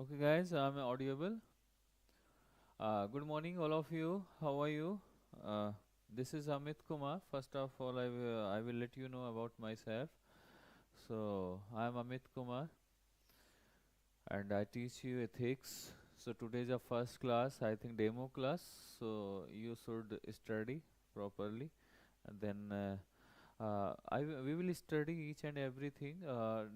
Okay, guys, I'm audible. Good morning, all of you. How are you? Uh, this is Amit Kumar. First of all, I will let you know about myself. So, I'm Amit Kumar and I teach you ethics. So, today is a first class, I think demo class. So, you should study properly. And then we will study each and everything.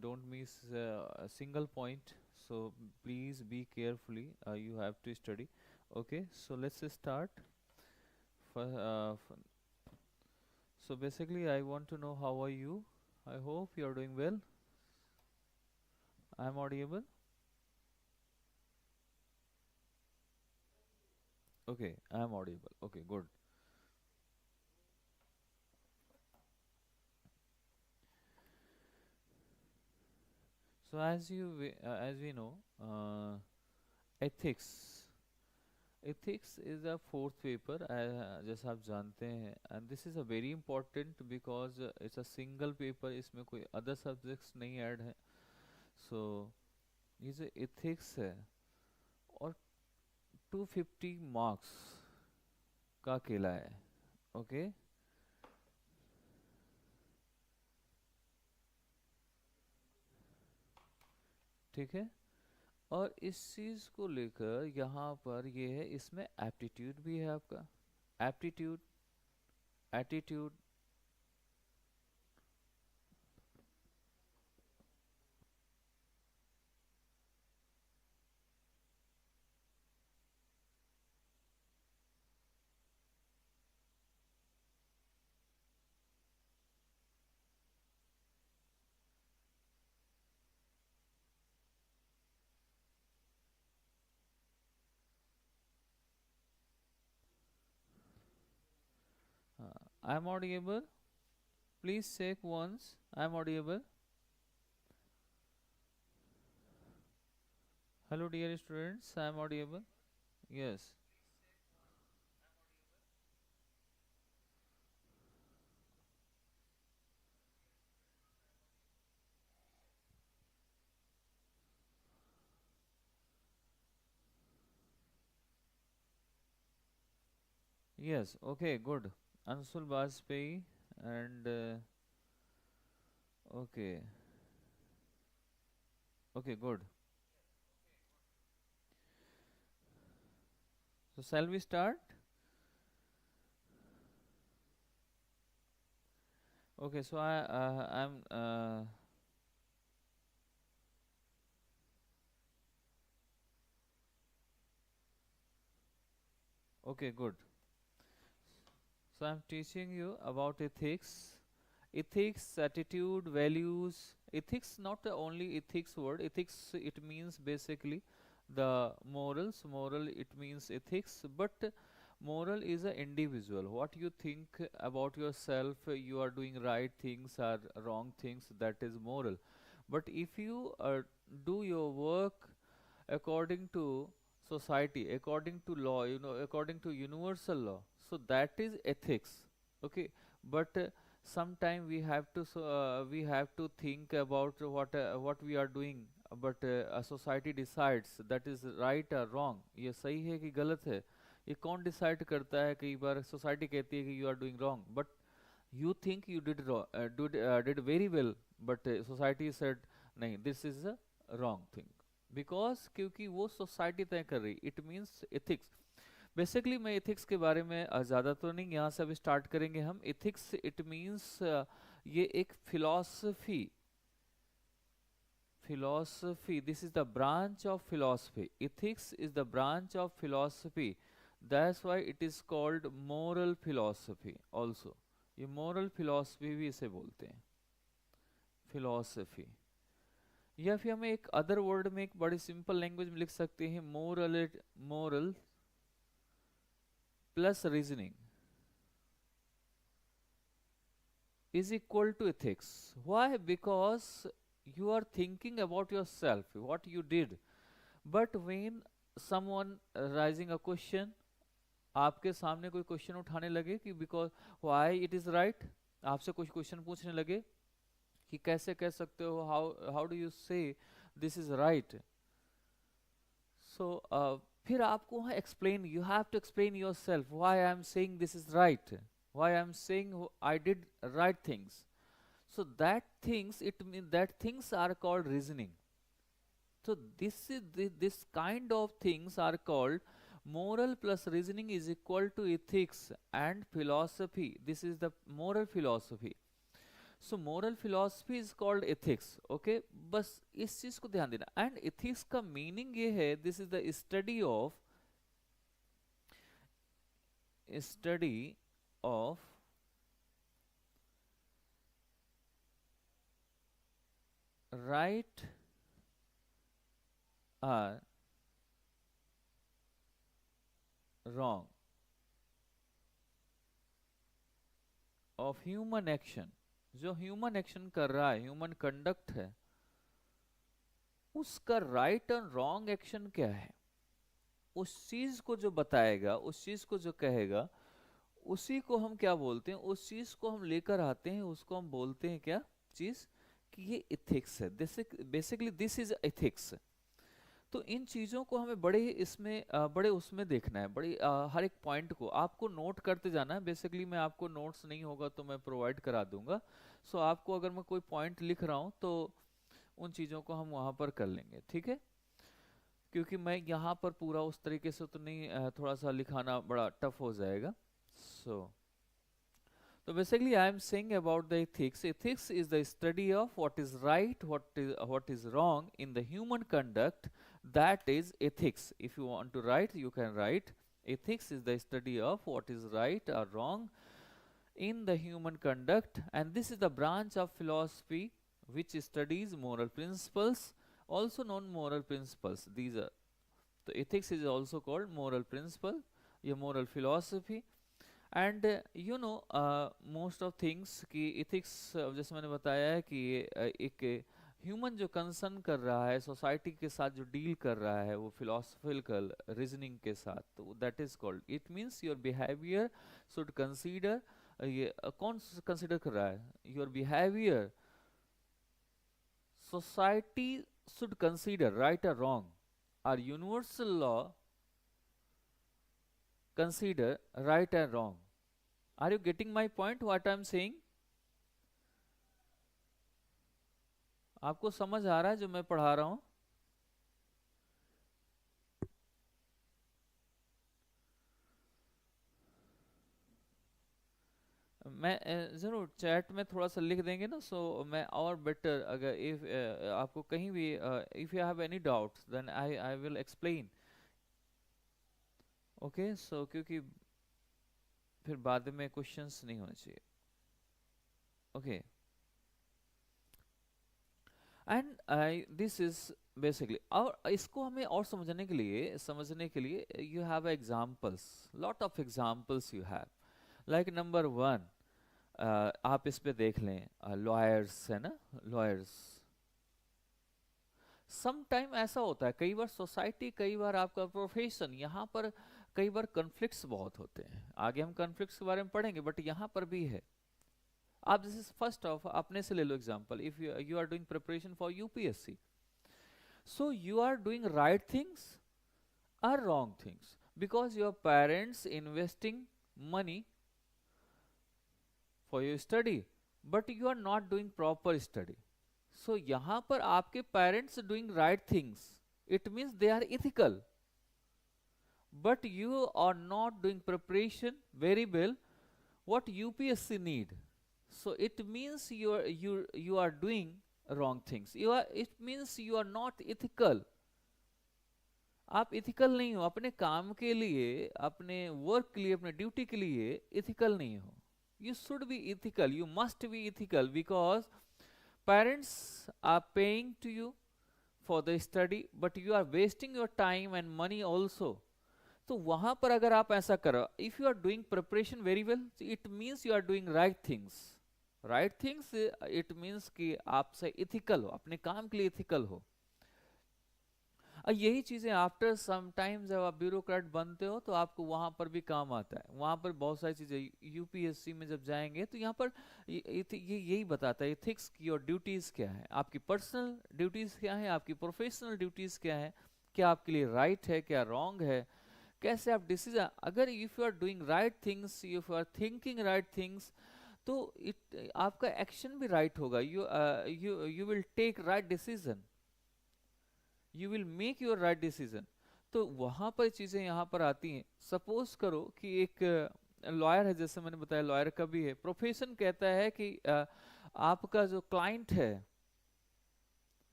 Don't miss a single point. So please be carefully. You have to study. Okay. So let's start. For, so basically, I want to know how are you. I hope you are doing well. I am audible. Okay, I am audible. Okay, good. So as we know, ethics. Ethics is the fourth paper, जैसा आप जानते हैं, and this is a very important because it's a single paper, इसमें कोई other subjects नहीं add है. So ये जो ethics है और 250 marks का अकेला है. ओके. ठीक है. और इस चीज़ को लेकर यहाँ पर ये है, इसमें एप्टीट्यूड भी है आपका. Aptitude, attitude. I'm audible. Please check once. I'm audible. Hello, dear students. I'm audible. Yes. Yes. Okay. Good. Ansul Bajpayee and okay. Okay. Good. So shall we start? Okay. So I'm okay. Good. So I'm teaching you about ethics. Ethics, attitude, values. Ethics, not the only ethics word. Ethics, it means basically the morals. Moral, it means ethics. But moral is an individual. What you think about yourself, you are doing right things or wrong things, that is moral. But if you do your work according to society, according to law, according to universal law, so that is ethics. Okay. But sometime we have to think about what we are doing. But a society decides that is right or wrong, ये सही है कि गलत है, ये कौन decide करता है. कई बार सोसाइटी कहती है कि you are doing wrong, but you think you did very well, but society said नहीं, this is a wrong thing. Because क्योंकि वो सोसाइटी तय कर रही. It means ethics. बेसिकली मैं एथिक्स के बारे में ज़्यादा तो नहीं, यहाँ से अब स्टार्ट करेंगे हम. एथिक्स इट मीन्स ये एक philosophy. Philosophy, this is the branch of philosophy. Ethics is the branch of philosophy. That's why it is called moral philosophy also. ये मोरल फिलॉसफी भी इसे बोलते हैं, फिलॉसफी. या फिर हमें एक अदर वर्ड में एक बड़ी सिंपल लैंग्वेज में लिख सकते हैं, moral. Moral plus reasoning is equal to ethics. Why? Because you are thinking about yourself, what you did. But when someone raising a question, आपके सामने कोई क्वेश्चन उठाने लगे कि because why it is right, आपसे कुछ क्वेश्चन पूछने लगे कि कैसे कह सकते हो, how how do you say this is right. So फिर आपको वहाँ explain, you have to explain yourself why I am saying this is right, why I am saying I did right things. So that things, it means that things are called reasoning. So this kind of things are called moral plus reasoning is equal to ethics and philosophy. This is the moral philosophy. So moral philosophy is called ethics. Okay, बस इस चीज को ध्यान देना. And ethics का meaning ये है, this is the study of right or wrong of human action. जो ह्यूमन एक्शन कर रहा है, ह्यूमन कंडक्ट है, उसका राइट और रॉन्ग एक्शन क्या है, उस चीज को जो बताएगा, उस चीज को जो कहेगा, उसी को हम क्या बोलते हैं, उस चीज को हम लेकर आते हैं, उसको हम बोलते हैं क्या चीज, कि ये इथिक्स है. Basically this is ethics. तो इन चीज़ों को हमें बड़े इसमें बड़े उसमें देखना है, बड़ी हर एक पॉइंट को आपको नोट करते जाना है. बेसिकली मैं आपको नोट्स नहीं होगा तो मैं प्रोवाइड करा दूंगा. सो आपको अगर मैं कोई पॉइंट लिख रहा हूँ तो उन चीज़ों को हम वहाँ पर कर लेंगे, ठीक है. क्योंकि मैं यहाँ पर पूरा उस तरीके से तो नहीं, थोड़ा सा लिखाना बड़ा टफ हो जाएगा. So basically I am saying about the ethics. Ethics is the study of what is right, what is wrong in the human conduct. That is ethics. If you want to write, you can write. Ethics is the study of what is right or wrong in the human conduct, and this is the branch of philosophy which studies moral principles, also known moral principles. These are the ethics is also called moral principle, a moral philosophy. And you know most of things कि ethics, जैसे मैंने बताया है कि एक human जो concern कर रहा है, सोसाइटी के साथ जो डील कर रहा है, वो फिलोसफिकल रीजनिंग के साथ, तो that is called, it means your behaviour should consider. ये कौन कंसीडर कर रहा है, your behaviour society should consider right और wrong, are universal law consider right and wrong. Are you getting my point, what I am saying? आपको समझ आ रहा है जो मैं पढ़ा रहा हूं? मैं जरूर चैट में थोड़ा सा लिख देंगे ना, सो मैं और बेटर, अगर इफ आपको कहीं भी if you have any doubts then I will explain. Okay, so क्योंकि फिर बाद में क्वेश्चंस नहीं होने चाहिए. Okay, and this is basically, और इसको हमें और समझने के लिए you have examples, lot of examples you have. Like number 1, आप इस पे देख लें, लॉयर्स है ना, लॉयर्स. सम टाइम ऐसा होता है, कई बार सोसाइटी, कई बार आपका प्रोफेशन, यहाँ पर कई बार कॉन्फ्लिक्ट्स बहुत होते हैं. आगे हम कॉन्फ्लिक्ट्स के बारे में पढ़ेंगे, बट यहाँ पर भी है. आप जैसे फर्स्ट ऑफ अपने से ले लो example, if you are doing preparation for UPSC, so you are doing right things और wrong things, because your parents investing money for your study, but you are not doing proper study. So यहाँ पर आपके parents doing right things, it means they are ethical, but you are not doing preparation very well what UPSC need. So it means you are doing wrong things. It means you are not ethical. आप ethical नहीं हो अपने काम के लिए, अपने work के लिए, अपने ड्यूटी के लिए ethical नहीं हो. You should be ethical, you must be ethical, because parents are paying to you for the study, but you are wasting your time and money also. तो वहां पर अगर आप ऐसा करो, if you are doing preparation very well, it means you are doing right things. Right things it means कि आप से इथिकल हो, अपने काम के लिए इथिकल हो. यही चीजें आफ्टर सम टाइम जब आप ब्यूरोक्रेट बनते हो तो आपको वहां पर भी काम आता है. वहां पर बहुत सारी चीजें, यूपीएससी में जब जाएंगे तो यहाँ पर यही बताता है इथिक्स की, और ड्यूटीज क्या है, आपकी पर्सनल ड्यूटीज क्या है, आपकी प्रोफेशनल ड्यूटीज क्या है, क्या आपके लिए राइट है, क्या रॉन्ग है, कैसे आप डिसीजन, अगर if you are doing right things, if you are thinking right things, तो इट आपका एक्शन भी राइट होगा, you will take right decision, you will make your right decision. तो वहां पर चीजें यहाँ पर आती हैं। सपोज करो कि एक लॉयर है, जैसे मैंने बताया लॉयर का भी है प्रोफेशन, कहता है कि आपका जो क्लाइंट है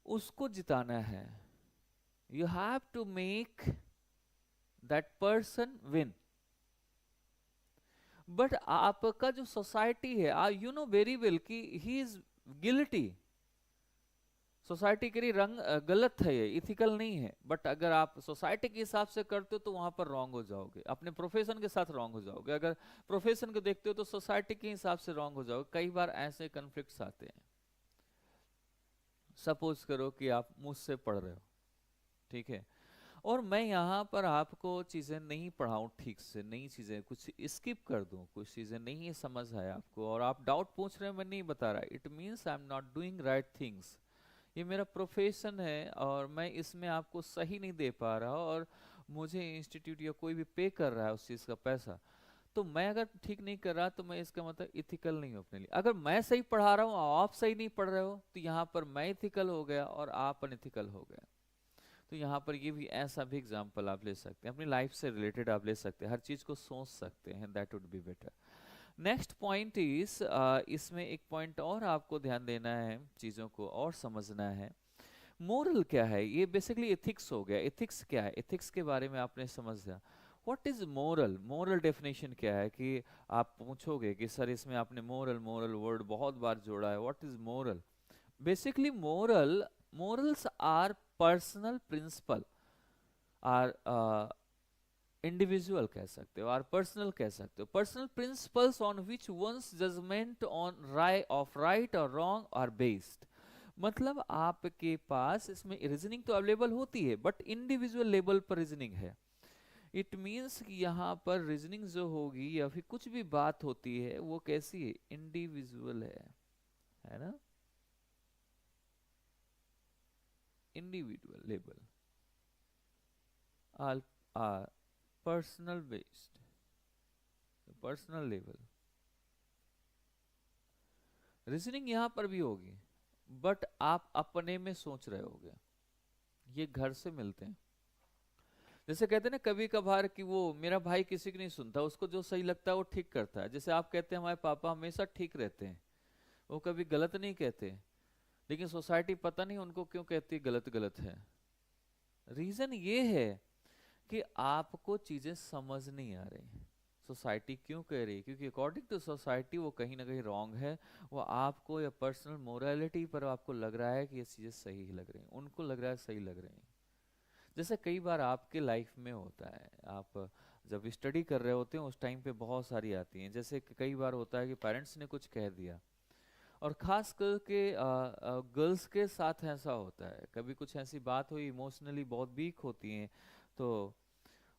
उसको जिताना है, you have to make that person win. But आपका जो सोसाइटी है, यू नो वेरी वेल कि ही इज गिल्टी, सोसाइटी के लिए रंग गलत है, ये इथिकल नहीं है। बट अगर आप सोसाइटी के हिसाब से करते हो तो वहां पर रॉन्ग हो जाओगे, अपने प्रोफेशन के साथ रॉन्ग हो जाओगे, अगर प्रोफेशन को देखते हो तो सोसाइटी के हिसाब से रॉन्ग हो जाओगे। कई बार ऐसे कन्फ्लिक्ट्स आते हैं। सपोज करो कि आप मुझसे पढ़ रहे हो, ठीक है, और मैं यहाँ पर आपको चीजें नहीं पढ़ाऊं ठीक से, नई चीजें कुछ स्किप कर दूं, कुछ चीजें नहीं समझ आए आपको और आप डाउट पूछ रहे हैं, मैं नहीं बता रहा, it means I am not doing right things. ये मेरा प्रोफेशन है और मैं इसमें आपको सही नहीं दे पा रहा, और मुझे इंस्टीट्यूट या कोई भी पे कर रहा है उस चीज़ का पैसा, तो मैं अगर ठीक नहीं कर रहा तो मैं इसका मतलब इथिकल नहीं हूँ अपने लिए। अगर मैं सही पढ़ा रहा हूँ आप सही नहीं पढ़ रहे हो तो यहाँ पर मैं इथिकल हो गया और आप अनइथिकल हो गए। तो यहाँ पर ये भी ऐसा भी एग्जाम्पल आप ले सकते हैं, अपनी लाइफ से रिलेटेड आप ले सकते हैं, हर चीज़ को सोच सकते हैं, that would be better. Next point is, इसमें एक पॉइंट और आपको ध्यान देना है, चीज़ों को और समझना है। मोरल क्या है, ये बेसिकली एथिक्स हो गया। एथिक्स क्या है, एथिक्स के बारे में आपने समझ लिया। What is moral, moral definition क्या है, कि आप पूछोगे कि सर इसमें आपने मोरल मोरल वर्ड बहुत बार जोड़ा है, what is moral. Basically moral, morals are personal principle, or individual कह सकते हो, आर पर्सनल कह सकते हो, personal principles on which one's judgement on of right और रॉन्ग आर बेस्ड। मतलब आपके पास इसमें रीजनिंग तो अवेलेबल होती है बट इंडिविजुअल लेवल पर रीजनिंग है। इट मीन्स कि यहाँ पर रीजनिंग जो होगी या फिर कुछ भी बात होती है वो कैसी है, इंडिविजुअल है ना, individual level, or personal based, personal level. Reasoning यहां पर भी होगी बट आप अपने में सोच रहे होगे, ये घर से मिलते हैं। जैसे कहते हैं ना कभी कभार कि वो मेरा भाई किसी की नहीं सुनता, उसको जो सही लगता है वो ठीक करता है। जैसे आप कहते हैं हमारे पापा हमेशा ठीक रहते हैं, वो कभी गलत नहीं कहते, लेकिन सोसाइटी पता नहीं उनको क्यों कहती है गलत गलत है। रीजन ये है कि आपको चीजें समझ नहीं आ रही, सोसाइटी क्यों कह रही है, क्योंकि अकॉर्डिंग टू सोसाइटी वो कहीं ना कहीं रॉन्ग है। वो आपको या पर्सनल मोरालिटी पर आपको लग रहा है कि ये चीजें सही लग रही हैं, उनको लग रहा है सही लग रही हैं। जैसे कई बार आपके लाइफ में होता है, आप जब स्टडी कर रहे होते हैं उस टाइम पे बहुत सारी आती हैं। जैसे कई बार होता है कि पेरेंट्स ने कुछ कह दिया, और खास करके गर्ल्स के साथ ऐसा होता है, कभी कुछ ऐसी बात हुई, इमोशनली बहुत वीक होती हैं, तो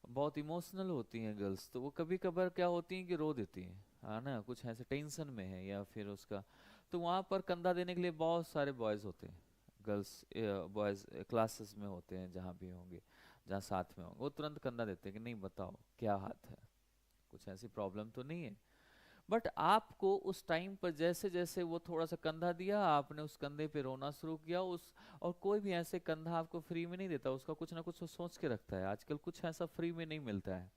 बहुत इमोशनल होती हैं गर्ल्स, तो वो कभी कभार क्या होती हैं कि रो देती हैं, है ना, कुछ ऐसे टेंशन में है या फिर उसका, तो वहाँ पर कंधा देने के लिए बहुत सारे बॉयज़ होते हैं, गर्ल्स बॉयज़ क्लासेस में होते हैं, जहाँ भी होंगे, जहाँ साथ में होंगे, वो तुरंत कंधा देते हैं कि नहीं बताओ क्या हाथ है, कुछ ऐसी प्रॉब्लम तो नहीं है। बट आपको उस टाइम पर जैसे जैसे वो थोड़ा सा कंधा दिया, आपने उस कंधे पे रोना शुरू किया, उस, और कोई भी ऐसे कंधा आपको फ्री में नहीं देता, उसका कुछ ना कुछ वो सोच के रखता है, आजकल कुछ ऐसा फ्री में नहीं मिलता है।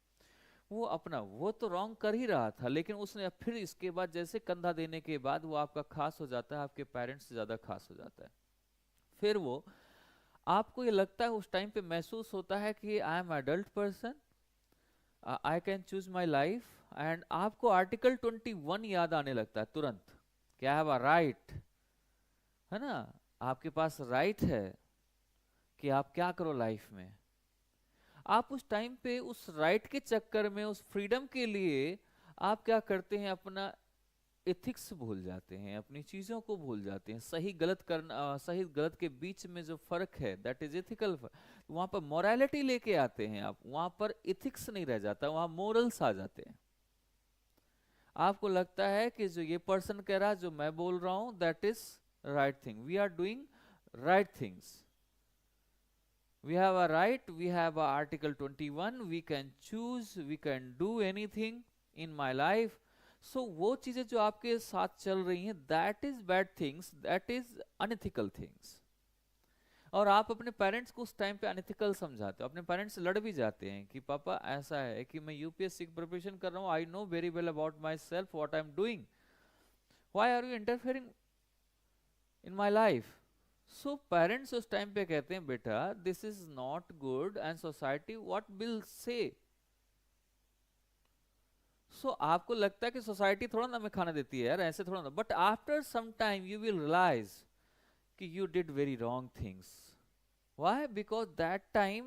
वो अपना, वो तो रॉन्ग कर ही रहा था, लेकिन उसने फिर इसके बाद जैसे कंधा देने के बाद वो आपका खास हो जाता है, आपके पेरेंट्स से ज्यादा खास हो जाता है। फिर वो आपको ये लगता है उस टाइम पे महसूस होता है कि I am adult person, I can choose my life, and आपको आर्टिकल 21 याद आने लगता है तुरंत, क्या है राइट, है ना, आपके पास राइट है कि आप क्या करो लाइफ में। आप उस टाइम पे उस राइट के चक्कर में, उस फ्रीडम के लिए आप क्या करते हैं, अपना एथिक्स भूल जाते हैं, अपनी चीजों को भूल जाते हैं, सही गलत करना, सही गलत के बीच में जो फर्क है दैट इज एथिकल, वहां पर मोरालिटी लेके आते हैं आप, वहां पर एथिक्स नहीं रह जाता, वहां मोरल्स आ जाते हैं। आपको लगता है कि जो ये पर्सन कह रहा है, जो मैं बोल रहा हूं that is right thing, we are doing right things. We have a right, we have a article 21, we can choose, we can do anything in my life. So वो चीजें जो आपके साथ चल रही हैं, that is bad things, that is unethical things. और आप अपने पेरेंट्स को उस टाइम पे अनएथिकल समझाते हो, अपने पेरेंट्स से लड़ भी जाते हैं कि पापा ऐसा है कि मैं यूपीएससी की प्रिपरेशन कर रहा हूँ, I know very well about myself what I am doing, why are you interfering in my life. So parents उस टाइम पे कहते हैं बेटा this is not good and society what will say. So आपको लगता है कि society थोड़ा ना हमें खाना देती है यार, ऐसे थोड़ा ना, but after some time you will realise कि you did very wrong things. Why? Because that time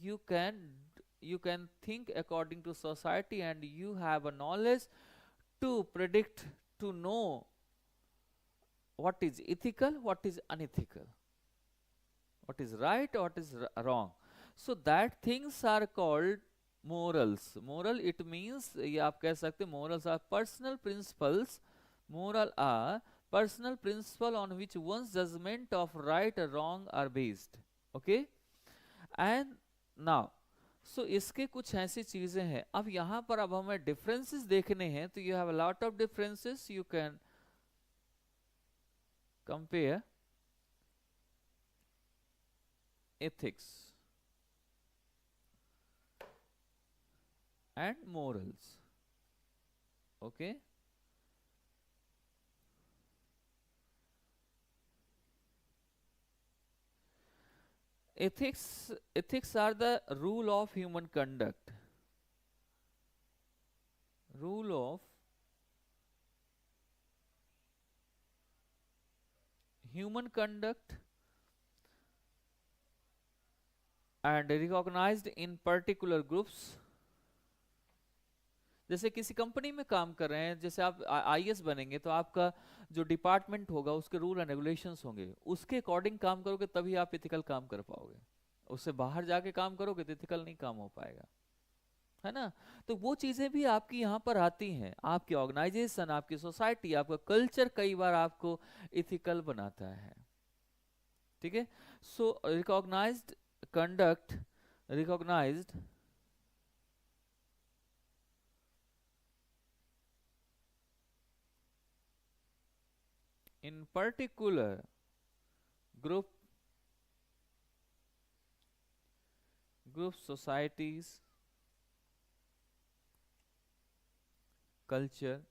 you can think according to society and you have a knowledge to predict, to know what is ethical, what is unethical, what is right, what is wrong. So that things are called morals. Moral it means, ये आप कह सकते, morals are personal principles. Moral are personal principle on which one's judgment of right or wrong are based. Okay, and now so इसके कुछ ऐसी चीजें हैं. अब यहाँ पर अब हमें डिफरेंसेस देखने हैं, तो you have a lot of differences. You can compare ethics and morals. Okay, ethics are the rule of human conduct, rule of human conduct and recognized in particular groups. जैसे किसी कंपनी में काम कर रहे हैं, जैसे आप आईएएस बनेंगे तो आपका जो डिपार्टमेंट होगा उसके रूल एंड रेगुलेशंस होंगे, उसके अकॉर्डिंग काम करोगे तभी आप इथिकल काम कर पाओगे. उससे बाहर जाके काम करोगे तो इथिकल नहीं काम हो पाएगा, है ना. तो वो चीजें भी आपकी यहाँ पर आती हैं. आपकी ऑर्गेनाइजेशन, आपकी सोसाइटी, आपका कल्चर कई बार आपको इथिकल बनाता है. ठीक है. So recognised conduct, recognised in particular group, societies, culture,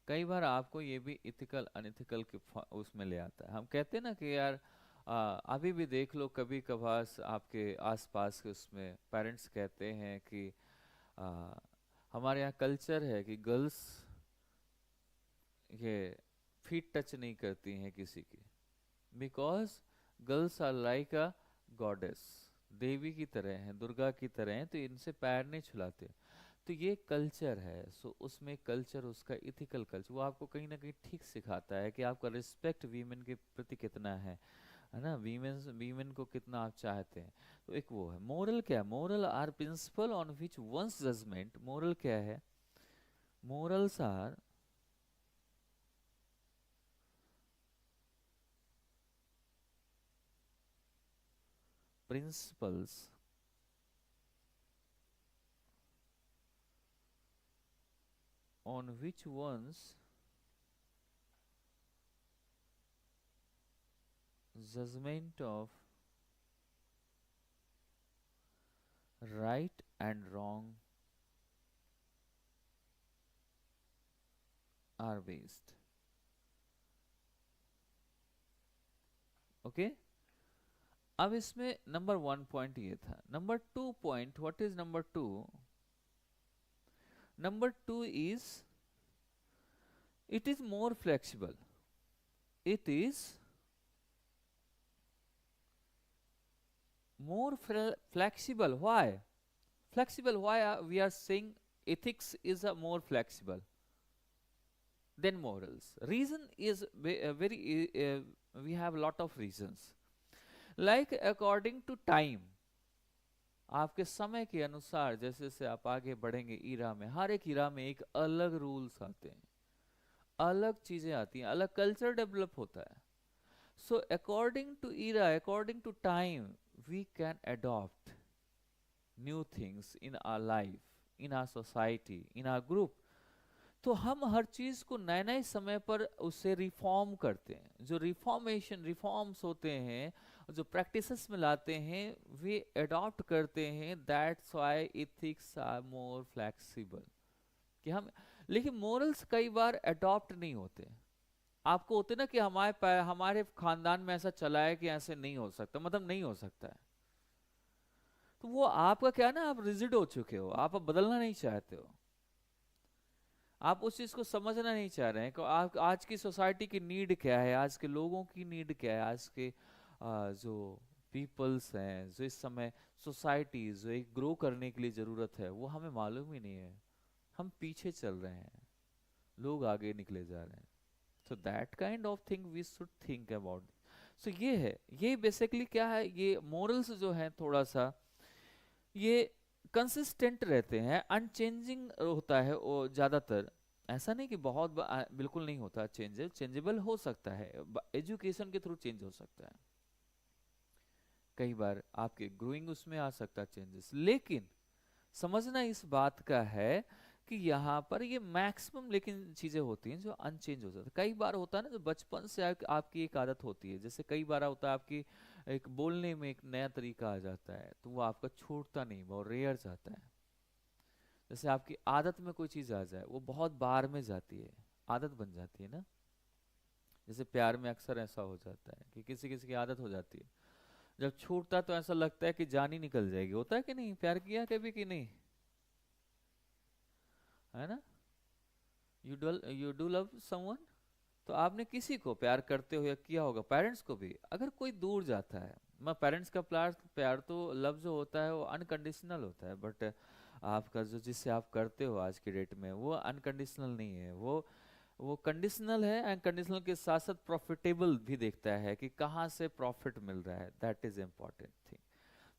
कई बार आपको ये भी इथिकल अनइथिकल के उसमें ले आता है. हम कहते हैं ना कि यार अभी भी देख लो, कभी कभार आपके आसपास के उसमें पेरेंट्स कहते हैं कि हमारे यहाँ कल्चर है कि गर्ल्स ये फीट टच नहीं करती हैं किसी की, because girls are like a goddess, देवी की तरह हैं, दुर्गा की तरह हैं, तो इनसे पैर नहीं छुलाते. तो ये कल्चर है. सो उसमें कल्चर, उसका इथिकल कल्चर, वो आपको कहीं ना कहीं ठीक सिखाता है कि आपका रिस्पेक्ट वीमेन के प्रति कितना है ना, वीमेन को कितना आप चाहते हैं. तो एक वो है. मोरल क्या है? Moral are principle on which one's judgement. Moral क्या है? Morals are principles on which one's judgment of right and wrong are based. Okay, अब इसमें नंबर 1 पॉइंट ये था. Number 2 point, what is number 2? Number 2 is it is more flexible. It is more flexible. Why flexible? Why we are saying ethics is a more flexible than morals? Reason is very we have a lot of reasons. Like according to time, आपके समय के अनुसार जैसे जैसे आप आगे बढ़ेंगे ईरा में, हर एक ईरा में एक अलग रूल्स आते हैं, अलग चीजें आती हैं, अलग कल्चर डेवलप होता है. So according to era, according to time, we can adopt new things in our life, in our society, in our group, तो हम हर चीज को नए नए समय पर उसे रिफॉर्म करते हैं। जो रिफॉर्म्स होते हैं, जो प्रैक्टिसेस में लाते हैं, वे अडॉप्ट करते हैं। That's why ethics are more flexible. कि हम, लेकिन मोरल्स कई बार अडॉप्ट नहीं होते। आपको होते ना कि हमारे खानदान में ऐसा चला है कि ऐसे नहीं हो सकता, मतलब नहीं हो सकता है, तो वो आपका क्या है ना, आप रिजिड हो चुके हो, आप अब बदलना नहीं चाहते हो, आप उस चीज को समझना नहीं चाह रहे हैं कि आज की सोसाइटी की नीड क्या है, आज के लोगों की नीड क्या है, आज के जो पीपल्स हैं, जो इस समय सोसाइटी जो एक ग्रो करने के लिए जरूरत है, वो हमें मालूम ही नहीं है। हम पीछे चल रहे हैं, लोग आगे निकले जा रहे हैं। So that kind of thing we should think about. So ये है, ये बेसिकली क्या है, ये मोरल्स जो है थोड़ा सा ये कंसिस्टेंट रहते हैं, अनचेंजिंग होता है वो ज्यादातर। ऐसा नहीं कि बिल्कुल नहीं होता, चेंजेबल हो सकता है, एजुकेशन के थ्रू चेंज हो सकता है, कई बार आपके ग्रोइंग उसमें आ सकता है चेंजेस। लेकिन समझना इस बात का है कि यहाँ पर ये मैक्सिमम लेकिन चीजें होती हैं जो अनचेंज हो जाती है। कई बार होता है ना, जो बचपन से आपकी एक आदत होती है, जैसे कई बार होता है आपकी एक बोलने में एक नया तरीका आ जाता है, तो वो आपका छूटता नहीं, बहुत रेयर जाता है। जैसे आपकी आदत में कोई चीज आ जाए, वो बहुत बार में जाती है, आदत बन जाती है ना। जैसे प्यार में अक्सर ऐसा हो जाता है कि किसी किसी की आदत हो जाती है, जब छूटता तो ऐसा लगता है कि जान ही निकल जाएगी। होता है कि नहीं, प्यार किया कभी कि नहीं, है ना। यू डू लव समवन, तो आपने किसी को प्यार करते हो या किया होगा, पेरेंट्स को भी। अगर कोई दूर जाता है, मैं पेरेंट्स का प्यार प्यार तो लव जो होता है वो अनकंडीशनल होता है, बट आपका जो जिससे आप करते हो आज की डेट में वो अनकंडीशनल नहीं है, वो कंडीशनल है। एंड कंडीशनल के साथ साथ प्रॉफिटेबल भी देखता है कि कहाँ से प्रॉफिट मिल रहा है, दैट इज इम्पोर्टेंट थिंग।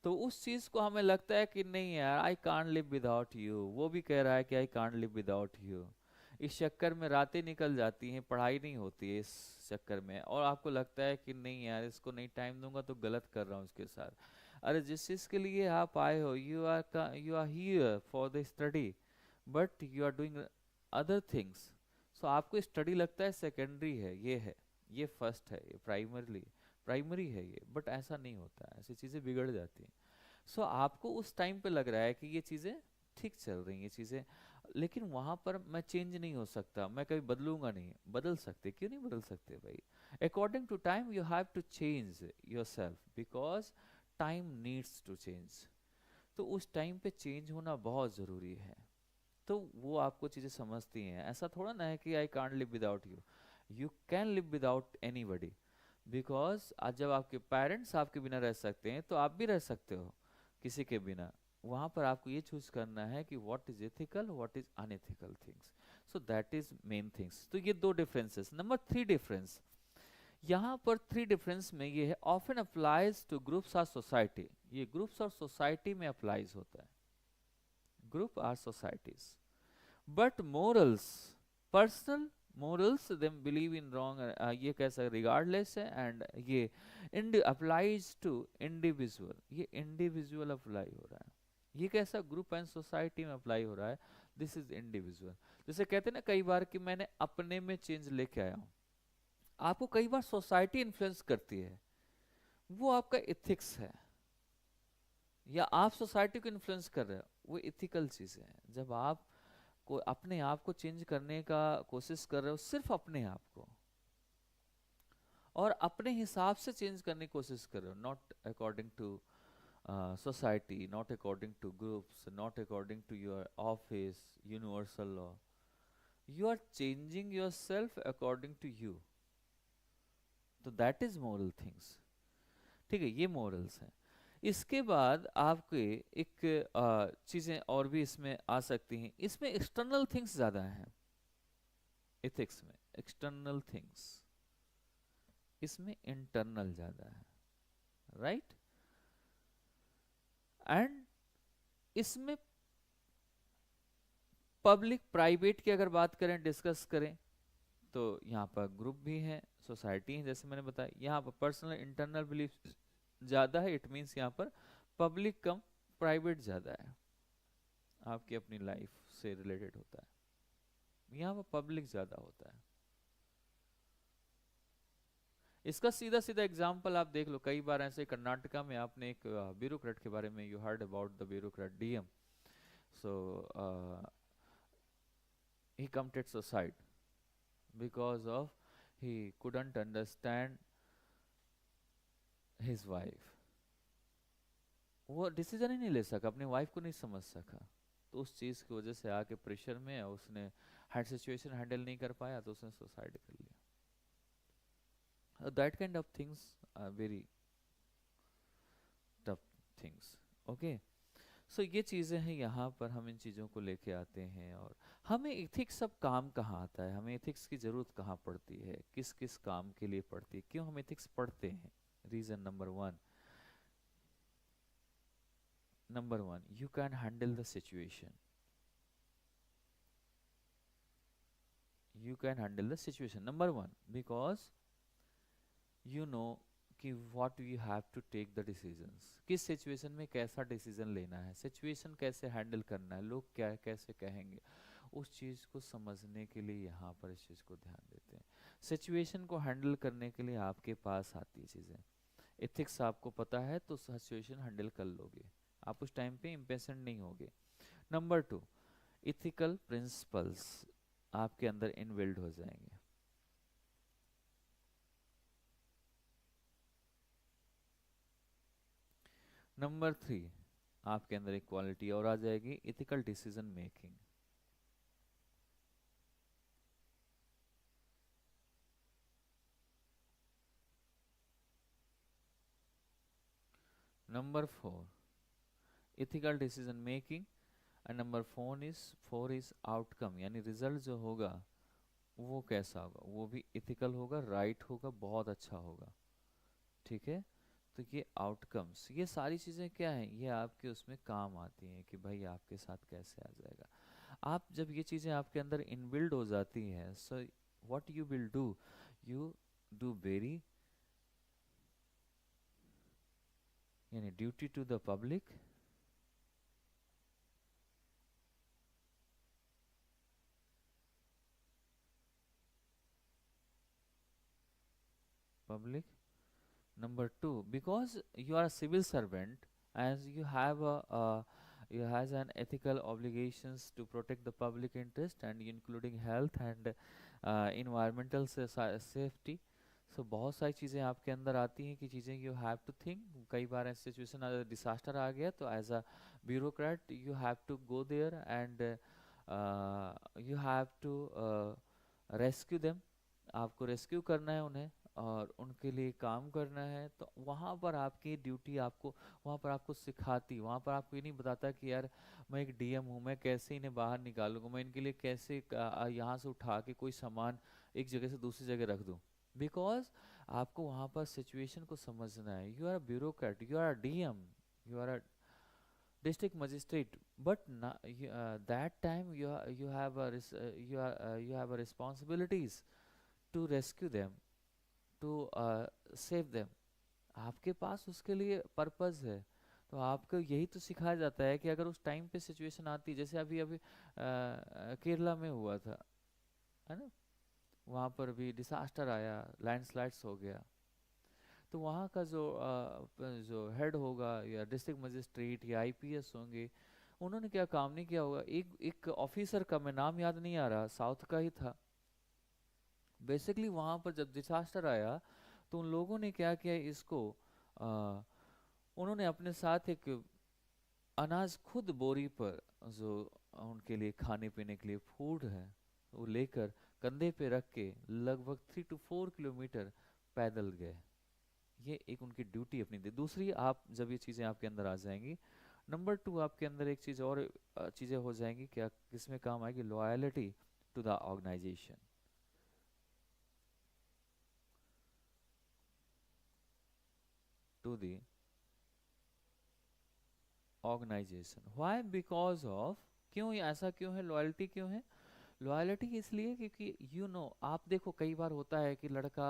तो उस चीज को हमें लगता है कि नहीं यार, I can't live without you, वो भी कह रहा है कि I can't live without you. इस चक्कर में रातें निकल जाती हैं, पढ़ाई नहीं होती है इस चक्कर में, और आपको लगता है कि नहीं यार, इसको नहीं टाइम दूंगा तो गलत कर रहा हूँ इसके साथ। अरे जिस चीज के लिए आप आए हो, you are here for the study, but you are doing other things. So आपको स्टडी लगता है सेकेंडरी है, ये फर्स्ट है, ये प्राइमरी है ये, बट ऐसा नहीं होता है, ऐसी चीजें बिगड़ जाती हैं। सो आपको उस टाइम पे लग रहा है कि ये चीजें ठीक चल रही हैं, ये चीजें, लेकिन वहां पर मैं चेंज नहीं हो सकता, मैं कभी बदलूंगा नहीं। बदल सकते, क्यों नहीं बदल सकते भाई। According to time you have to change yourself, because time needs to change. तो उस टाइम पे चेंज होना बहुत जरूरी है। तो वो आपको चीजें समझती हैं, ऐसा थोड़ा ना है कि I can't live without you, you can live without anybody. Because आज जब आपके पेरेंट्स आपके बिना रह सकते हैं, तो आप भी रह सकते हो किसी के बिना। वहां पर आपको ये चूज करना है कि what is ethical, what is unethical things. So that is main things. तो ये दो डिफरेंसेस। नंबर 3 डिफरेंस, यहाँ पर 3 डिफरेंस में ये है, ऑफन अप्लाइज टू ग्रुप्स और सोसाइटी। ये ग्रुप्स और सोसाइटी में अप्लाइज होता है, group or societies. But morals, personal morals them believe in wrong, ये कैसा रिगार्डलेस है। एंड ये अप्लाइज टू इंडिविजुअल, ये इंडिविजुअल अप्लाई हो रहा है। ये कैसा, ग्रुप एंड सोसाइटी में अप्लाई हो रहा है, दिस इज इंडिविजुअल। जैसे कहते हैं ना कई बार कि मैंने अपने में चेंज लेके आया हूँ, आपको कई बार सोसाइटी इन्फ्लुएंस करती है, वो आपका इथिक्स है, या आप सोसाइटी को इन्फ्लुएंस कर रहे हो, वो इथिकल चीजें हैं। जब आप को अपने आप को चेंज करने का कोशिश कर रहे हो, सिर्फ अपने आप को, और अपने हिसाब से चेंज करने की कोशिश कर रहे हो, not according to society, not according to groups, not according to your office, universal law. You are changing yourself according to you. तो that is moral things. ठीक है, ये morals हैं। इसके बाद आपके एक चीजें और भी इसमें आ सकती हैं, इसमें एक्सटर्नल थिंग्स ज्यादा हैं एथिक्स में, एक्सटर्नल थिंग्स, इसमें इंटरनल ज्यादा है, राइट। एंड इसमें पब्लिक प्राइवेट की अगर बात करें, डिस्कस करें, तो यहाँ पर ग्रुप भी है, सोसाइटी है, जैसे मैंने बताया। यहाँ पर पर्सनल इंटरनल बिलीफ ज़्यादा है, इट मीन्स यहाँ पर पब्लिक कम प्राइवेट ज़्यादा है, आपकी अपनी लाइफ से रिलेटेड होता है, यहाँ पर पब्लिक ज़्यादा होता है। इसका सीधा सीधा एग्जाम्पल आप देख लो, कई बार ऐसे कर्नाटका में आपने एक ब्यूरोक्रेट के बारे में, you heard about the bureaucrat DM, so he committed suicide because of he couldn't understand his wife, वो डिसीजन ही नहीं ले सका, अपनी वाइफ को नहीं समझ सका, तो उस चीज की वजह से आके प्रेशर में उसने हर सिचुएशन हैंडल नहीं कर पाया, तो उसने सुसाइड कर लिया। That kind of things are very tough things. Okay, so ये चीज़ें हैं, यहाँ पर हम इन चीज़ों को लेके आते हैं। और हमें एथिक्स सब काम कहाँ आता है, हमें एथिक्स की ज़रूरत कहाँ पड़ती है, किस किस काम के लिए पड़ती है, क्यों हम एथिक्स पढ़ते हैं? Reason number one, you can handle the situation, you can handle the situation number one, because you know कि what you have to take the decisions, किस सिचुएशन में कैसा डिसीजन लेना है, सिचुएशन कैसे हैंडल करना है, लोग क्या कैसे कहेंगे, उस चीज़ को समझने के लिए यहाँ पर इस चीज़ को ध्यान देते हैं। सिचुएशन को हैंडल करने के लिए आपके पास आती है चीज़ें, एथिक्स आपको पता है तो सिचुएशन हैंडल कर लोगे, आप उस टाइम पे इम्पेशेंट नहीं होगे। नंबर टू, इथिकल प्रिंसिपल्स आपके अंदर इनबिल्ड हो जाएंगे। नंबर थ्री, आपके अंदर एक क्वालिटी और आ जाएगी, ethical decision making. Number four, ethical decision making, and number four is outcome, यानी रिजल्ट जो होगा वो कैसा होगा, वो भी इथिकल होगा, राइट होगा, बहुत अच्छा होगा। ठीक है, तो ये आउटकम्स, ये सारी चीज़ें क्या हैं, ये आपके उसमें काम आती हैं कि भाई आपके साथ कैसे आ जाएगा। आप जब ये चीज़ें आपके अंदर इनबिल्ड हो जाती हैं, so what you will do, you do very, यानी duty to the public, public. Number two, because you are a civil servant, as you have you has an ethical obligations to protect the public interest and including health and environmental safety. सो बहुत सारी चीज़ें आपके अंदर आती हैं कि चीज़ें you have to think, कई बार ऐसी सिचुएशन डिसास्टर आ गया तो as a bureaucrat you have to go there and you have to rescue them, आपको रेस्क्यू करना है उन्हें और उनके लिए काम करना है, तो वहाँ पर आपकी ड्यूटी आपको, वहाँ पर आपको सिखाती, वहाँ पर आपको ये नहीं बताता कि यार मैं एक डीएम हूँ, मैं कैसे इन्हें बाहर निकालूंगा, मैं इनके लिए कैसे यहाँ से उठा के कोई सामान एक जगह से दूसरी जगह रख दूँ, बिकॉज आपको वहाँ पर सिचुएशन को समझना है। You are bureaucrat, you are DM, you are district magistrate, but that time you have a you have a responsibilities to rescue them, to save them, आपके पास उसके लिए पर्पस है। तो आपको यही तो सिखाया जाता है कि अगर उस टाइम पे सिचुएशन आती, जैसे अभी अभी केरला में हुआ था, है ना, वहाँ पर भी डिसास्टर आया, लैंडस्लाइड्स हो गया, तो वहाँ का जो हेड होगा या डिस्ट्रिक्ट मजिस्ट्रेट या आईपीएस होंगे, उन्होंने क्या काम नहीं किया होगा, एक एक ऑफिसर का मैं नाम याद नहीं आ रहा, साउथ का ही था, बेसिकली वहाँ पर जब डिसास्टर आया तो उन लोगों ने क्या किया, इसको आ, उन्होंने अपने साथ एक अनाज खुद बोरी पर, जो उनके लिए खाने पीने के लिए फूड है, वो लेकर कंधे पे रख के लगभग 3 to 4 किलोमीटर पैदल गए। ये एक उनकी ड्यूटी अपनी थी। दूसरी, आप जब ये चीज़ें आपके अंदर आ जाएंगी, नंबर टू आपके अंदर एक चीज़ और चीज़ें हो जाएंगी, क्या किसमें काम आएगी, loyalty to the organisation, to the organisation. Why, because of, क्यों ये ऐसा क्यों है, लॉयल्टी क्यों है, लॉयलिटी इसलिए क्योंकि आप देखो कई बार होता है कि लड़का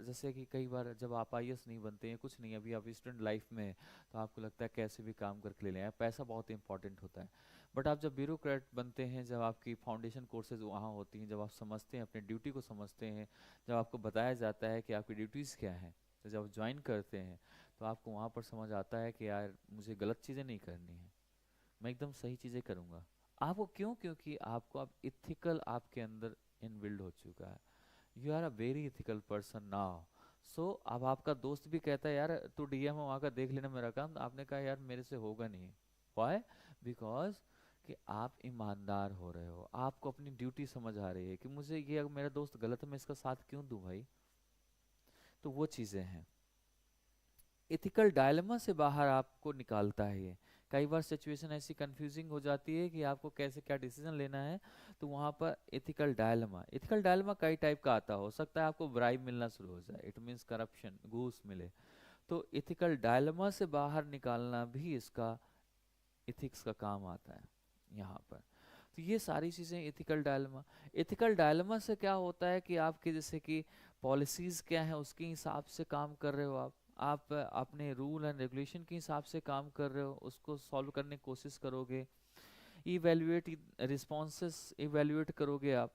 जैसे कि कई बार जब आप आईएएस नहीं बनते हैं, कुछ नहीं, अभी आप स्टूडेंट लाइफ में हैं, तो आपको लगता है कैसे भी काम करके ले लें, पैसा बहुत इंपॉर्टेंट होता है। बट आप जब ब्यूरोक्रेट बनते हैं, जब आपकी फाउंडेशन कोर्सेज वहाँ होती हैं, जब आप समझते हैं, अपने ड्यूटी को समझते हैं, जब आपको बताया जाता है कि आपकी ड्यूटीज़ क्या हैं, तो जब ज्वाइन करते हैं तो आपको वहाँ पर समझ आता है कि यार मुझे गलत चीज़ें नहीं करनी है, मैं एकदम सही चीज़ें करूँगा। आपको क्यों? क्योंकि आपको अब इथिकल आपके अंदर इनबिल्ड हो चुका है। You are a very ethical person now. So अब आपका दोस्त भी कहता है यार तू डीएम है वहाँ का, देख लेना मेरा काम, तो आपने कहा यार मेरे से होगा नहीं। वाई? बिकॉज कि आप ईमानदार हो रहे हो, आपको अपनी ड्यूटी समझ आ रही है कि मुझे ये, अगर मेरा दोस्त गलत है मैं इसका साथ क्यों दूं भाई। तो वो चीज़ें हैं, इथिकल डायलेमा से बाहर आपको निकालता है ये। कई बार सिचुएशन ऐसी कंफ्यूजिंग हो जाती है कि आपको कैसे क्या डिसीजन लेना है, तो वहाँ पर इथिकल डायलेमा कई टाइप का आता हो सकता है। आपको ब्राइब मिलना शुरू हो जाए, इट मीन्स करप्शन, घूस मिले, तो इथिकल डायलेमा से बाहर निकालना भी इसका इथिक्स का काम आता है यहाँ पर। तो ये सारी चीज़ें इथिकल डायलेमा से क्या होता है कि आपके जैसे कि पॉलिसीज़ क्या है उसके हिसाब से काम कर रहे हो आप अपने रूल एंड रेगुलेशन के हिसाब से काम कर रहे हो, उसको सॉल्व करने की कोशिश करोगे। इवेल्युएट रिस्पॉन्सेस इवेल्युएट करोगे आप,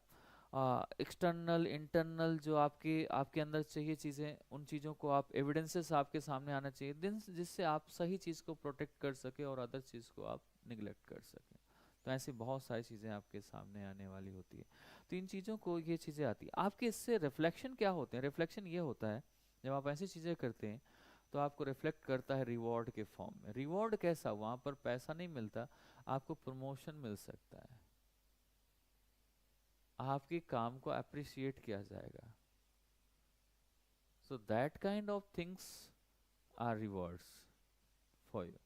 एक्सटर्नल इंटरनल जो आपके आपके अंदर चाहिए चीज़ें, उन चीज़ों को आप एविडेंसेस आपके सामने आना चाहिए दिन, जिससे आप सही चीज़ को प्रोटेक्ट कर सके और अदर चीज़ को आप निगलेक्ट कर सकें। तो ऐसी बहुत सारी चीज़ें आपके सामने आने वाली होती है। तो इन चीज़ों को, ये चीज़ें आती है आपके, इससे रिफ्लेक्शन क्या होते हैं? रिफ्लेक्शन ये होता है जब आप ऐसी चीज़ें करते हैं तो आपको रिफ्लेक्ट करता है रिवॉर्ड के फॉर्म में। रिवॉर्ड कैसा? वहाँ पर पैसा नहीं मिलता, आपको प्रमोशन मिल सकता है, आपके काम को अप्रिशिएट किया जाएगा। So that kind of things are rewards for you.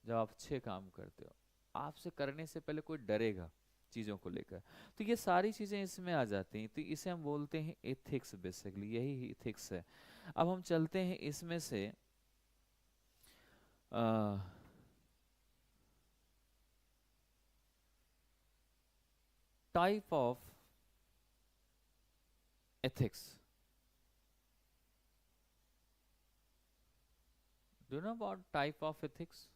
जब आप अच्छे काम करते हो, आपसे करने से पहले कोई डरेगा चीज़ों को लेकर, तो ये सारी चीज़ें इसमें आ जाती हैं। तो इसे हम बोलते हैं एथिक्स, बेसिकली यही एथिक्स है। अब हम चलते हैं इसमें से type of ethics. Do you know about type of ethics?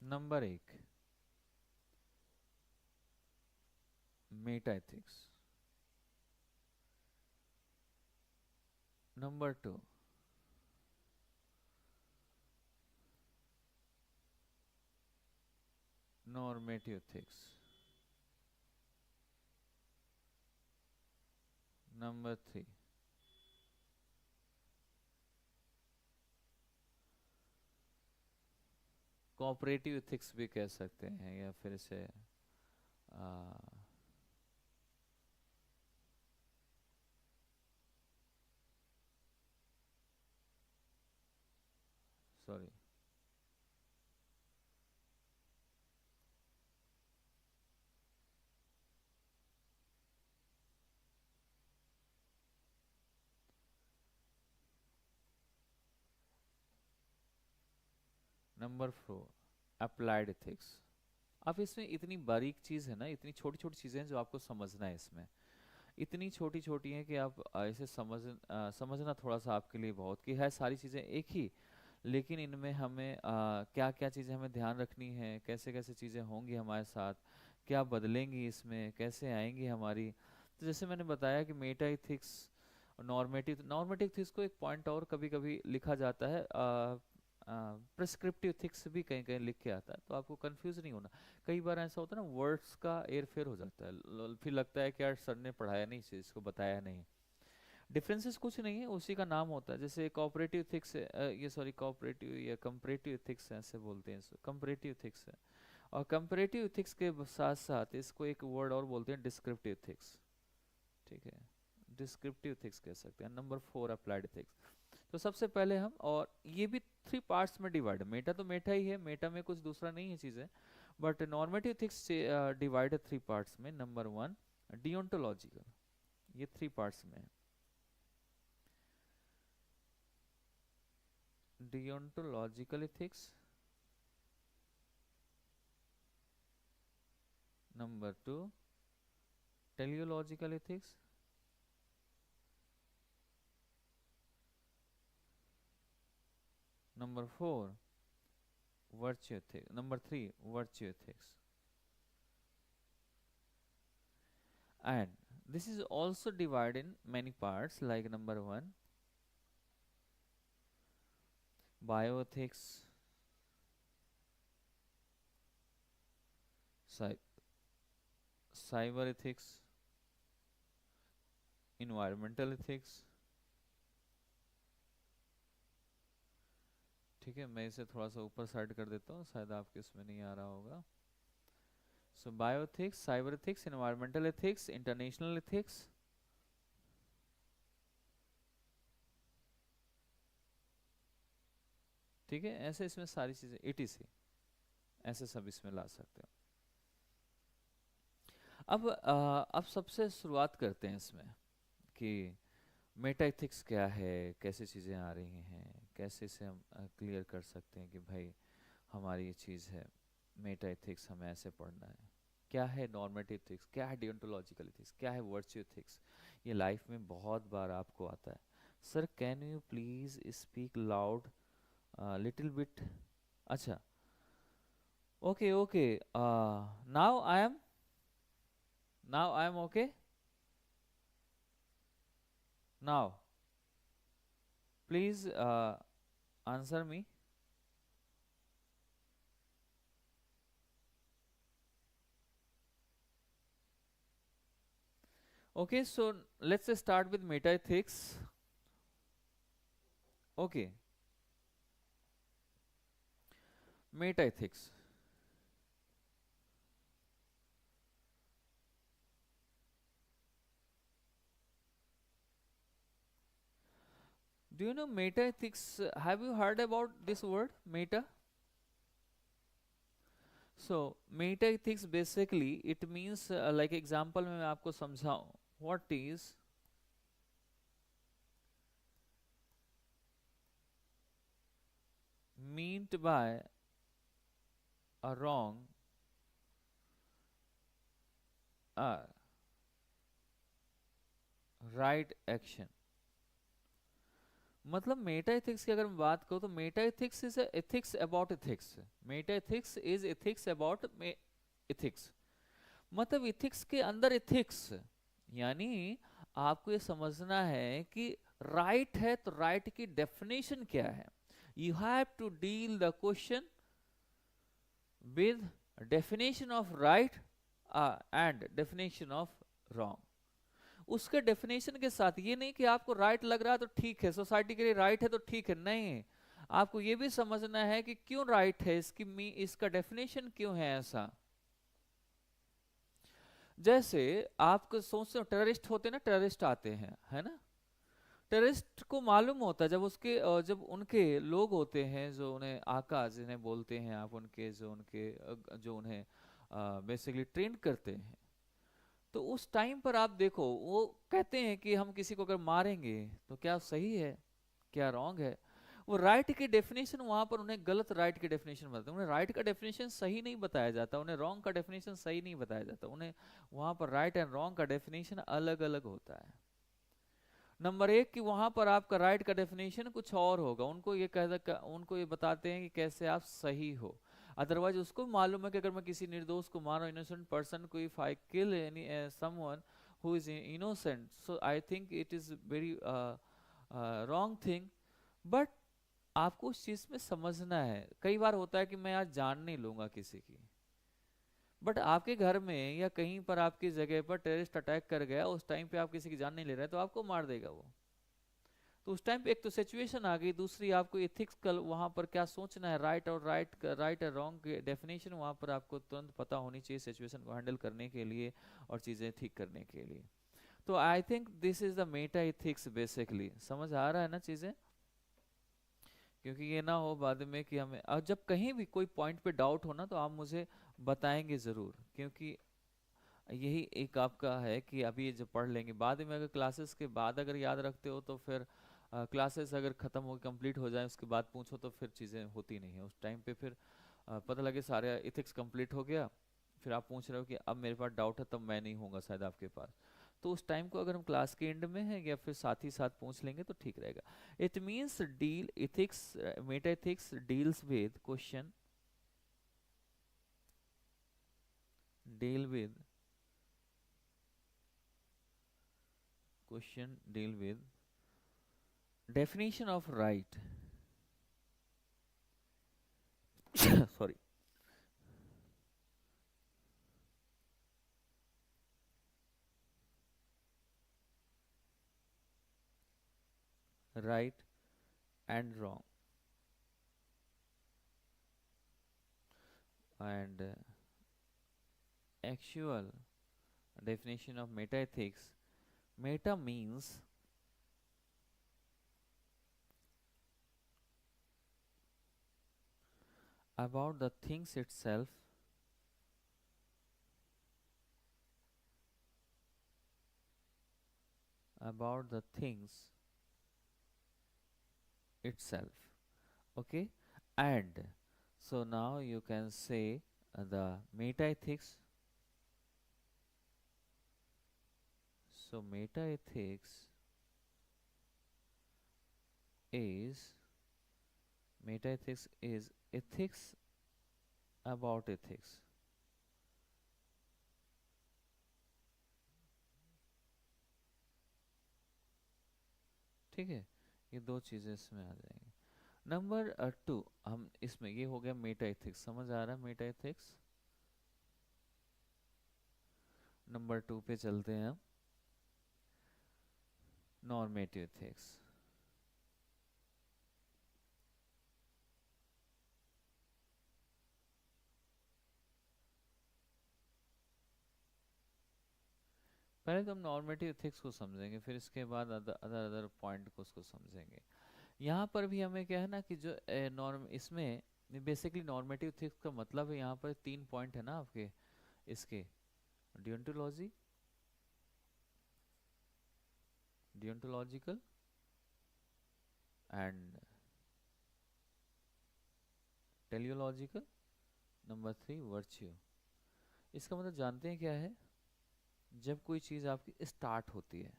Number एक, meta ethics. Number two, normative ethics. Number three, cooperative ethics भी कह सकते हैं, या फिर से sorry, number four, applied ethics. अब इसमें इतनी बारीक चीज़ है ना, इतनी छोटी छोटी चीज़ें हैं जो आपको समझना है इसमें, इतनी छोटी छोटी हैं कि आप इसे समझना थोड़ा सा आपके लिए बहुत, कि है सारी चीज़ें एक ही, लेकिन इनमें हमें क्या क्या चीज़ें हमें ध्यान रखनी है, कैसे कैसे चीज़ें होंगी हमारे साथ, क्या बदलेंगी इसमें, कैसे आएंगी हमारी। तो जैसे मैंने बताया कि मेटा इथिक्स, नॉर्मेटिव एथिक्स को एक पॉइंट और कभी कभी लिखा जाता है, प्रिस्क्रिप्टिव एथिक्स भी कहीं कहीं लिख के आता है, तो आपको कंफ्यूज नहीं होना। कई बार ऐसा होता है ना, वर्ड्स का एयर फेयर हो जाता है, फिर लगता है कि यार सर ने पढ़ाया नहीं, इसे इसको बताया नहीं। डिफरेंसेस कुछ नहीं है, उसी का नाम होता है। जैसे कोऑपरेटिव एथिक्स है, ये सॉरी कोऑपरेटिव या कंपैरेटिव एथिक्स ऐसे बोलते हैं, कंपैरेटिव एथिक्स है। और कंपैरेटिव एथिक्स के साथ साथ इसको एक वर्ड और बोलते हैं, डिस्क्रिप्टिव एथिक्स। ठीक है, डिस्क्रिप्टिव एथिक्स कह सकते हैं। Number four, applied ethics. तो सबसे पहले हम, और ये भी थ्री पार्ट्स में डिवाइड है, मेटा तो मेटा ही है, मेटा में कुछ दूसरा नहीं है चीज़ें, बट नॉर्मेटिव एथिक्स डिवाइड है थ्री पार्ट्स में। नंबर वन, डियोंटोलॉजिकल, ये थ्री पार्ट्स में है। deontological ethics. Number 2, teleological ethics. Number 4, virtue ethics. Number 3, virtue ethics. And this is also divided in many parts, like number 1, bioethics, cyber ethics, environmental ethics. ठीक है, मैं इसे थोड़ा सा ऊपर साइड कर देता हूँ, शायद आपके इसमें नहीं आ रहा होगा. So bioethics, cyber ethics, environmental ethics, international ethics. ठीक है, ऐसे इसमें सारी चीजें etc ऐसे सब इसमें ला सकते हो. अब सबसे शुरुआत करते हैं इसमें कि मेटा एथिक्स क्या है, कैसे चीज़ें आ रही हैं, कैसे इसे हम क्लियर कर सकते हैं कि भाई हमारी ये चीज़ है, मेटा एथिक्स हमें ऐसे पढ़ना है. क्या है नॉर्मेटिव एथिक्स, क्या है डियोंटोलॉजिकल एथिक्स, क्या है वर्च्यू एथिक्स. ये लाइफ में बहुत बार आपको आता है. Sir can you please speak loud little bit. अच्छा, okay okay, now I am okay. Now, please answer me. Okay, so let's start with meta ethics. Okay, meta ethics. Do you know meta ethics? Have you heard about this word meta? So meta ethics basically it means like example में मैं आपको समझाऊं. What is meant by a wrong right action. मतलब Meta ethics की अगर मैं बात करूं तो Meta ethics is ethics about ethics. Meta ethics is ethics about ethics. मतलब एथिक्स के अंदर एथिक्स, यानी आपको ये समझना है कि राइट है तो राइट की डेफिनेशन क्या है. You have to deal the question with definition of right and definition of wrong. उसके डेफिनेशन के साथ, ये नहीं कि आपको राइट लग रहा है तो ठीक है, सोसाइटी के लिए राइट है तो ठीक है, नहीं. आपको ये भी समझना है कि क्यों राइट है, इसका डेफिनेशन क्यों है ऐसा. जैसे आपको सोचते हो टेररिस्ट होते हैं ना, टेररिस्ट आते हैं है ना. टेररिस्ट को मालूम होता है जब उनके लोग होते हैं जो उन्हें आका जिन्हें बोलते हैं आप, उनके जो उन्हें बेसिकली ट्रेन करते हैं, तो उस टाइम पर आप देखो वो कहते हैं कि हम किसी को अगर मारेंगे तो क्या सही है क्या रॉन्ग है. वो राइट की डेफिनेशन वहां पर उन्हें गलत राइट की डेफिनेशन बताते हैं. उन्हें राइट का डेफिनेशन सही नहीं बताया जाता, उन्हें रॉन्ग का डेफिनेशन सही नहीं बताया जाता. उन्हें वहां पर राइट एंड रॉन्ग का डेफिनेशन अलग अलग होता है. नंबर एक कि वहां पर आपका राइट का डेफिनेशन कुछ और होगा. उनको ये बताते हैं कि कैसे आप सही हो. अदरवाइज उसको मालूम है कि अगर मैं किसी निर्दोष को मारूं, इनोसेंट पर्सन को, if I kill any someone who is innocent, so I think it is very wrong thing. But आपको उस चीज में समझना है. कई बार होता है कि मैं आज जान नहीं लूंगा किसी की, बट आपके घर में या कहीं पर आपकी जगह पर टेररिस्ट अटैक कर गया, उस टाइम पे आप किसी की जान नहीं ले रहे तो आपको मार देगा वो. तो उस टाइम पे एक तो सिचुएशन आ गई, दूसरी आपको एथिक्स कल वहां पर क्या सोचना है, राइट और रॉन्ग की डेफिनेशन वहां पर आपको तुरंत पता होनी चाहिए सिचुएशन को हैंडल करने के लिए और चीजें ठीक करने के लिए. तो I think this is the Meta ethics basically. समझ आ रहा है ना चीजें, क्योंकि ये ना हो बाद में कि हमें और जब कहीं भी कोई पॉइंट पे डाउट हो ना तो आप मुझे बताएंगे जरूर, क्योंकि यही एक आपका है कि अभी ये जो पढ़ लेंगे बाद में, अगर क्लासेस के बाद अगर याद रखते हो तो फिर क्लासेस अगर ख़त्म हो कंप्लीट हो जाए उसके बाद पूछो तो फिर चीज़ें होती नहीं है उस टाइम पे। फिर पता लगे सारे इथिक्स कंप्लीट हो गया, फिर आप पूछ रहे हो कि अब मेरे पास डाउट है, तब मैं नहीं होऊंगा शायद आपके पास। तो उस टाइम को अगर हम क्लास के एंड में है या फिर साथ ही साथ पूछ लेंगे तो ठीक रहेगा। It means deal ethics, Meta ethics deals with question, deal with deal with definition of right sorry, right and wrong, and actual definition of meta ethics. Meta means about the things itself, about the things itself. Okay, and so now you can say the meta ethics. So meta ethics is meta ethics is ethics about ethics. ठीक है, ये दो चीजें इसमें आ जाएंगी। Number 2, हम इसमें ये हो गया मेटा एथिक्स, समझ आ रहा है मेटा एथिक्स। नंबर 2 पे चलते हैं हम, नॉर्मेटिव एथिक्स। पहले तो हम नॉर्मेटिव एथिक्स को समझेंगे, फिर इसके बाद अदर अदर पॉइंट को उसको समझेंगे। यहाँ पर भी हमें क्या है ना कि जो नॉर्म इसमें बेसिकली नॉर्मेटिव एथिक्स का मतलब है, यहाँ पर 3 पॉइंट है ना आपके इसके, डियोंटोलॉजी, डियोंटोलॉजिकल एंड टेलियोलॉजिकल, नंबर 3 वर्च्यू। इसका मतलब जानते हैं क्या है, जब कोई चीज आपकी स्टार्ट होती है,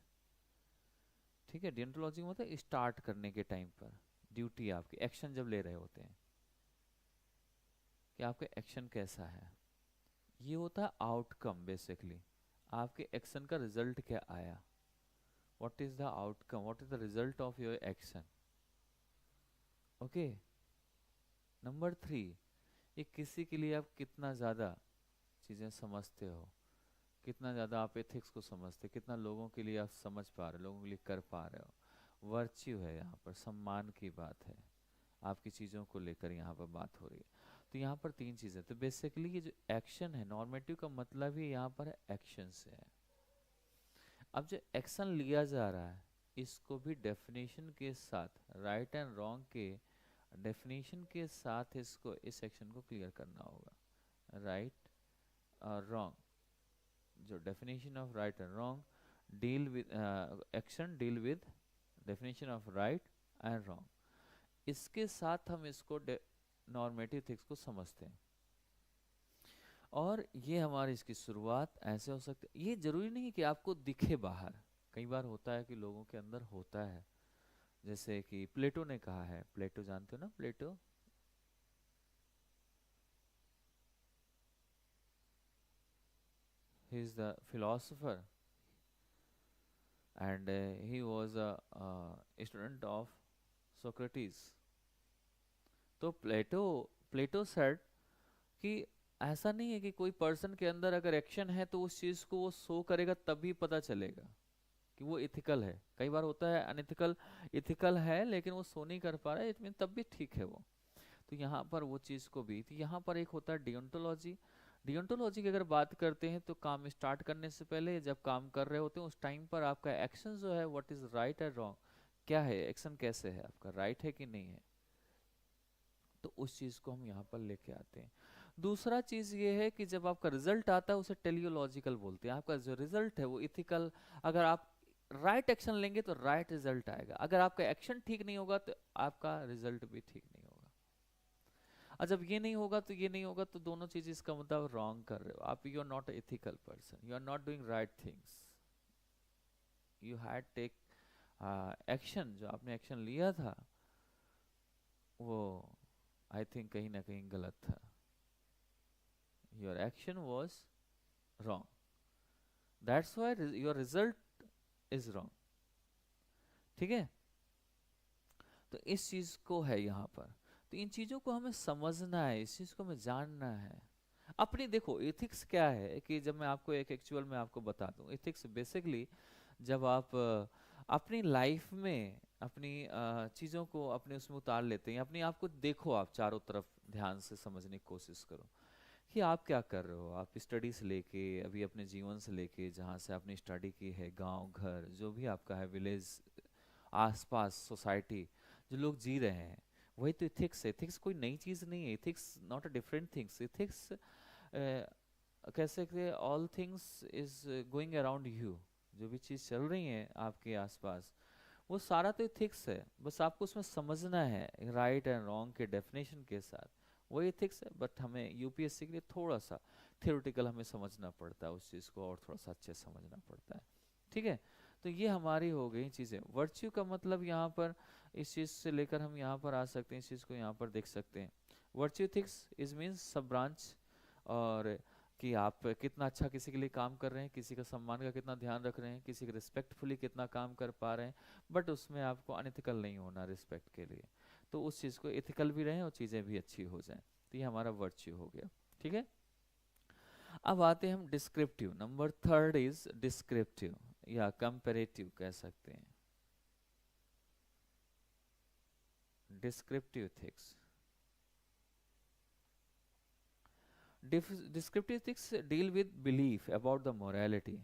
ठीक है, डियोंटोलॉजी का मतलब स्टार्ट करने के टाइम पर ड्यूटी, आपकी एक्शन जब ले रहे होते हैं कि आपका एक्शन कैसा है, ये होता है आउटकम। बेसिकली आपके एक्शन का रिजल्ट क्या आया, what is the outcome, what is the result of your action. Okay, number 3, ये किसी के लिए आप कितना ज़्यादा चीज़ें समझते हो, कितना ज़्यादा आप एथिक्स को समझते हो, कितना लोगों के लिए आप समझ पा रहे हो, लोगों के लिए कर पा रहे हो। वर्च्यू है, यहाँ पर सम्मान की बात है, आपकी चीज़ों को लेकर यहाँ पर बात हो रही है। तो यहाँ पर 3 चीज़ें, तो बेसिकली ये जो एक्शन है, नॉर्मेटिव का मतलब ही यहाँ पर एक्शन से है। अब जो एक्शन लिया जा रहा है, इसको भी डेफिनेशन के साथ, राइट एंड रॉन्ग के डेफिनेशन के साथ इसको, इस एक्शन को क्लियर करना होगा। राइट और रॉन्ग, जो definition of right and wrong deal with action, deal with definition of right and wrong, इसके साथ हम इसको नॉर्मेटिव एथिक्स को समझते हैं। और ये हमारी इसकी शुरुआत ऐसे हो सकती है। ये जरूरी नहीं कि आपको दिखे बाहर, कई बार होता है कि लोगों के अंदर होता है, जैसे कि प्लेटो ने कहा है, प्लेटो जानते हो ना, प्लेटो he is the philosopher and he was a student of Socrates। तो प्लेटो प्लेटो सेड कि ऐसा नहीं है कि कोई पर्सन के अंदर अगर एक्शन है तो उस चीज को वो शो करेगा तभी पता चलेगा कि वो इथिकल है। कई बार होता है अनइथिकल, इथिकल है लेकिन वो शो नहीं कर पा रहा है, इट मीन तब भी ठीक है वो। तो यहाँ पर वो चीज को भी, तो यहाँ पर एक होता है डियोंटोलॉजी। डियोंटोलॉजी की अगर बात करते हैं तो काम स्टार्ट करने से पहले जब काम कर रहे होते हैं उस टाइम पर आपका एक्शन जो है, what is right and wrong, क्या है एक्शन, कैसे है आपका, राइट है कि नहीं है, तो उस चीज को हम यहाँ पर लेके आते हैं। दूसरा चीज ये है कि जब आपका रिजल्ट आता है उसे टेलियोलॉजिकल बोलते हैं। आपका जो रिजल्ट है वो इथिकल, अगर आप राइट एक्शन लेंगे तो राइट रिजल्ट आएगा, अगर आपका एक्शन ठीक नहीं होगा तो आपका रिजल्ट भी ठीक नहीं होगा। और जब ये नहीं होगा तो ये नहीं होगा, तो दोनों चीज इसका मतलब रॉन्ग कर रहे हो आप, you are not ethical person, you are not doing right things. You had take action, जो आपने एक्शन लिया था वो आई थिंक कहीं ना कहीं गलत था, your action was wrong, that's why your result is wrong. ठीक है, तो इस चीज को है यहाँ पर, तो इन चीजों को हमें समझना है, इस चीज को हमें जानना है। अपनी देखो एथिक्स क्या है, कि जब मैं आपको एक एक्चुअल में आपको बता दूं, एथिक्स बेसिकली जब आप अपनी लाइफ में अपनी चीजों को अपने उसमें उतार लेते हैं, अपने आप को देखो, आप चारों तरफ ध्यान से समझने की कोशिश करो कि आप क्या कर रहे हो। आप स्टडी से लेके अभी अपने जीवन से लेके जहाँ से आपने स्टडी की है, गांव घर जो भी आपका है, विलेज, आसपास सोसाइटी जो लोग जी रहे हैं, वही तो इथिक्स है। इथिक्स कोई नई चीज नहीं है, ethics not a different things. Ethics कह सकते हैं all things is going around you, जो भी चीज चल रही है आपके आसपास वो सारा तो इथिक्स है, बस आपको उसमें समझना है राइट एंड रॉन्ग के डेफिनेशन के साथ, वही इथिक्स है। बट हमें यूपीएससी के लिए थोड़ा सा थियोरेटिकल हमें समझना पड़ता है उस चीज़ को, और थोड़ा सा अच्छे से समझना पड़ता है। ठीक है, तो ये हमारी हो गई चीज़ें। वर्च्यू का मतलब यहाँ पर इस चीज़ से लेकर हम यहाँ पर आ सकते हैं, इस चीज़ को यहाँ पर देख सकते हैं। वर्च्यू इथिक्स इज मीन्स सब ब्रांच, और कि आप कितना अच्छा किसी के लिए काम कर रहे हैं, किसी का सम्मान का कितना ध्यान रख रहे हैं, किसी के रिस्पेक्टफुली कितना काम कर पा रहे हैं, बट उसमें आपको अनएथिकल नहीं होना रिस्पेक्ट के लिए, तो उस चीज़ को एथिकल भी रहें और चीज़ें भी अच्छी हो जाएं, तो ये हमारा वर्च्यू हो गया। ठीक है, अब आते हैं हम descriptive. Number third is descriptive या कंपेरेटिव कह सकते हैं, descriptive ethics. Descriptive ethics deal with belief about the morality.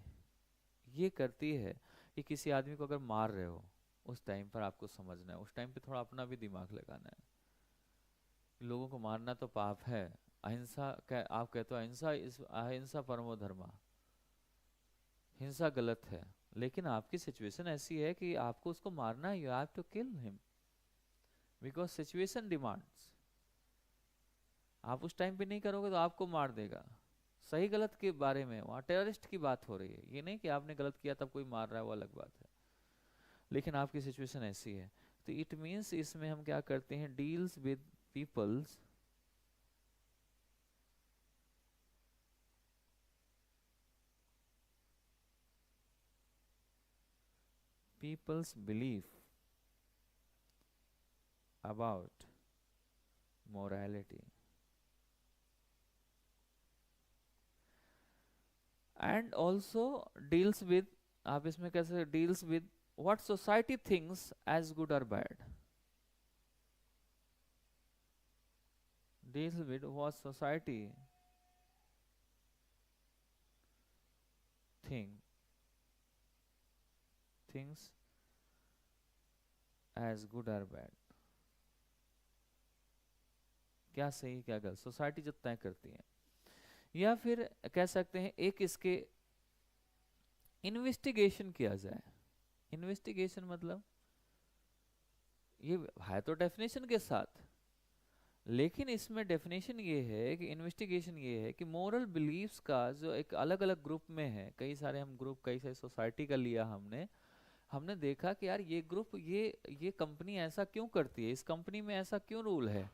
ये करती है कि किसी आदमी को अगर मार रहे हो उस टाइम पर आपको समझना है, उस टाइम पे थोड़ा अपना भी दिमाग लगाना है। लोगों को मारना तो पाप है, अहिंसा आप कहते हो अहिंसा इस अहिंसा परमो धर्मा, हिंसा गलत है, लेकिन आपकी सिचुएशन ऐसी है कि आपको उसको मारना है, you have to kill him because situation demands. आप उस टाइम पे नहीं करोगे तो आपको मार देगा। सही गलत के बारे में वहाँ टेररिस्ट की बात हो रही है, ये नहीं कि आपने गलत किया तब कोई मार रहा है, वो अलग बात है, लेकिन आपकी सिचुएशन ऐसी है। तो इट मीन्स इसमें हम क्या करते हैं, deals with peoples peoples belief about morality and also deals with, आप इसमें कैसे deals with what society thinks as good और bad, deals with what society think thinks as good or bad, क्या सही क्या गलत सोसाइटी जो तय करती है। या फिर कह सकते हैं एक इसके इन्वेस्टिगेशन किया जाए। इन्वेस्टिगेशन मतलब ये है तो डेफिनेशन के साथ, लेकिन इसमें डेफिनेशन ये है कि इन्वेस्टिगेशन ये है कि मोरल बिलीफ्स का जो एक अलग अलग ग्रुप में है, कई सारे हम ग्रुप कई सारी सोसाइटी का लिया हमने, हमने देखा कि यार ये ग्रुप ये कंपनी ऐसा क्यों करती है, इस कंपनी में ऐसा क्यों रूल है,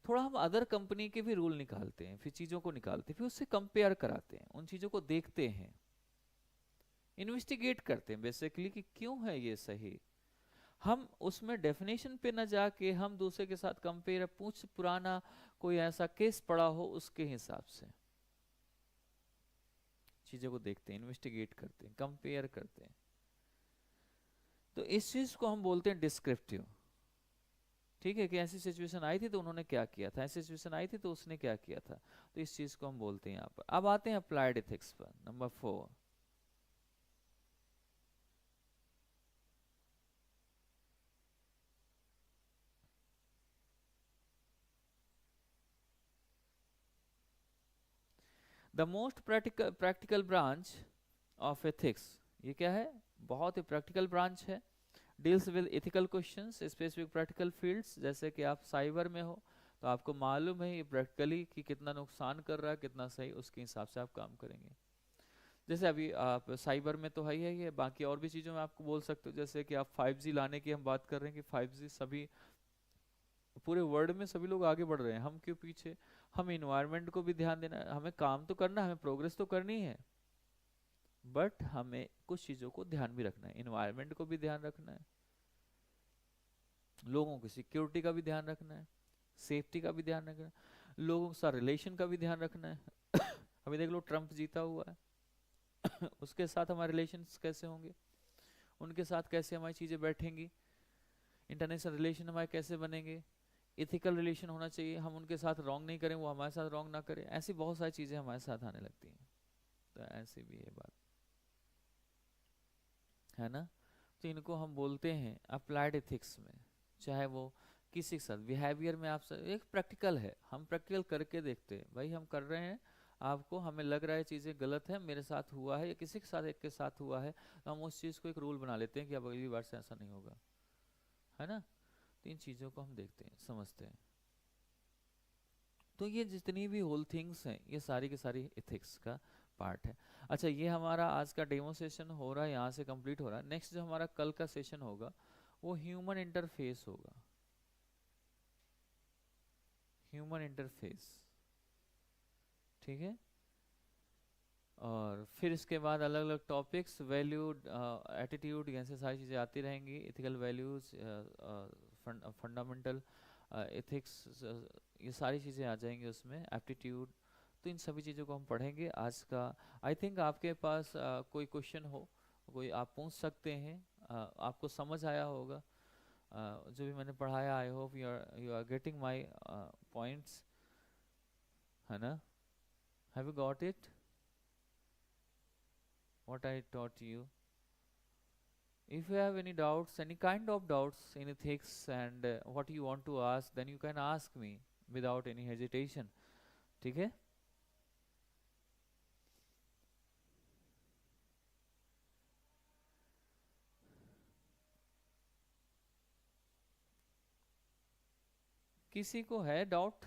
थोड़ा हम अदर कंपनी के भी रूल निकालते हैं, फिर चीज़ों को निकालते हैं, फिर उससे कंपेयर कराते हैं, उन चीज़ों को देखते हैं, इन्वेस्टिगेट करते हैं बेसिकली कि क्यों है ये सही। हम उसमें डेफिनेशन पे न जाके हम दूसरे के साथ कंपेयर, पूछ पुराना कोई ऐसा केस पड़ा हो उसके हिसाब से चीज़ों को देखते हैं, इन्वेस्टिगेट करते हैं, कंपेयर करते हैं। तो इस चीज को हम बोलते हैं डिस्क्रिप्टिव। ठीक है, कि ऐसी सिचुएशन आई थी तो उन्होंने क्या किया था, ऐसी सिचुएशन आई थी तो उसने क्या किया था, तो इस चीज को हम बोलते हैं यहाँ पर। अब आते हैं अप्लाइड एथिक्स पर, number 4। The most practical branch of ethics, ये क्या है, बहुत ही प्रैक्टिकल ब्रांच है, deals with ethical questions, specific practical fields. जैसे कि आप साइबर में हो तो आपको मालूम है ये प्रैक्टिकली कि कितना नुकसान कर रहा है कितना सही, उसके हिसाब से आप काम करेंगे। जैसे अभी आप साइबर में तो है ही है, बाकी और भी चीज़ों में आपको बोल सकते हो। जैसे कि आप 5G लाने की हम बात कर रहे हैं कि 5G सभी पूरे वर्ल्ड में सभी लोग आगे बढ़ रहे हैं, हम क्यों पीछे? हम इन्वायरमेंट को भी ध्यान देना है, हमें काम तो करना है, हमें प्रोग्रेस तो करनी है, बट हमें कुछ चीज़ों को ध्यान भी रखना है, इन्वायरमेंट को भी ध्यान रखना है, लोगों की सिक्योरिटी का भी ध्यान रखना है, सेफ्टी का भी ध्यान रखना है, लोगों के साथ रिलेशन का भी ध्यान रखना है। अभी देख लो ट्रम्प जीता हुआ है उसके साथ हमारे रिलेशंस कैसे होंगे, उनके साथ कैसे हमारी चीज़ें बैठेंगी, इंटरनेशनल रिलेशन हमारे कैसे बनेंगे, इथिकल रिलेशन होना चाहिए, हम उनके साथ रॉन्ग नहीं करें, वो हमारे साथ रॉन्ग ना करें, ऐसी बहुत सारी चीज़ें हमारे साथ आने लगती हैं। तो ऐसी भी ये बात है ना। तो इनको हम बोलते हैं अप्लाइड एथिक्स में, चाहे वो किसी के साथ बिहेवियर में, आप एक प्रैक्टिकल है, हम प्रैक्टिकल करके देखते हैं, भाई हम कर रहे हैं, आपको हमें लग रहा है चीज़ें गलत है, मेरे साथ हुआ है या किसी के साथ एक के साथ हुआ है, तो हम उस चीज़ को एक रूल बना लेते हैं कि अब अगली बार से ऐसा नहीं होगा, है ना। तो इन चीज़ों को हम देखते हैं, समझते हैं। तो ये जितनी भी होल थिंग्स हैं ये सारी की सारी एथिक्स का पार्ट है। अच्छा, ये हमारा आज का डेमो सेशन हो रहा है, यहाँ से कंप्लीट हो रहा है। नेक्स्ट जो हमारा कल का सेशन होगा वो ह्यूमन इंटरफेस होगा, ह्यूमन इंटरफेस, ठीक है। और फिर इसके बाद अलग अलग टॉपिक्स, वैल्यू, एटीट्यूड, ऐसे सारी चीज़ें आती रहेंगी, इथिकल वैल्यूज, फंडामेंटल एथिक्स, ये सारी चीज़ें आ जाएंगी उसमें, एप्टीट्यूड। तो इन सभी चीज़ों को हम पढ़ेंगे आज का। आई थिंक आपके पास कोई क्वेश्चन हो, कोई आप पूछ सकते हैं, आपको समझ आया होगा जो भी मैंने पढ़ाया। I hope you are getting my points, है ना। Have you got it what I taught you? If you have any doubts, any kind of doubts in ethics, and what you want to ask, then you can ask me without any hesitation, ठीक है। किसी को है doubt?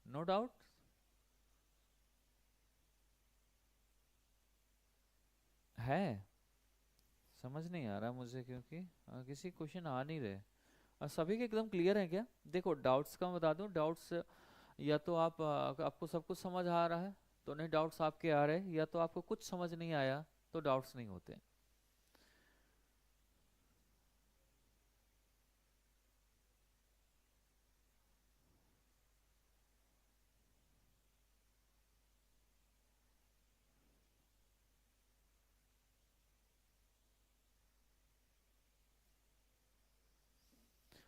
No doubt है? समझ नहीं आ रहा मुझे, क्योंकि किसी क्वेश्चन आ नहीं रहे और सभी के एकदम क्लियर है क्या? देखो डाउट्स का मैं बता दूं, डाउट्स या तो आप आपको सब कुछ समझ आ रहा है तो नहीं डाउट्स आपके आ रहे, या तो आपको कुछ समझ नहीं आया तो डाउट्स नहीं होते।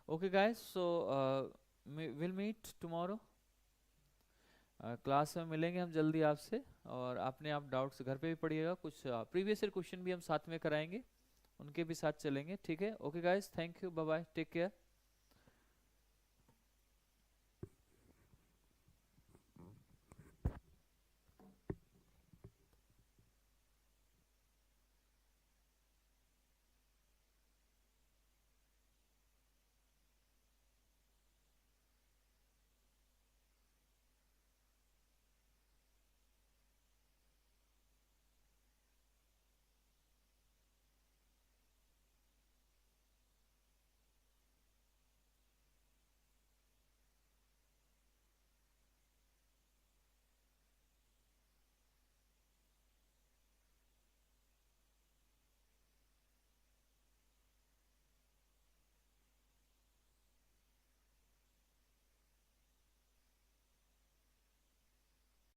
Okay guys, so will meet tomorrow, class में मिलेंगे हम जल्दी आपसे। और आपने आप डाउट्स घर पे भी पढ़िएगा, कुछ प्रीवियस ईयर क्वेश्चन भी हम साथ में कराएंगे, उनके भी साथ चलेंगे, ठीक है। Okay guys, thank you, bye bye, take care.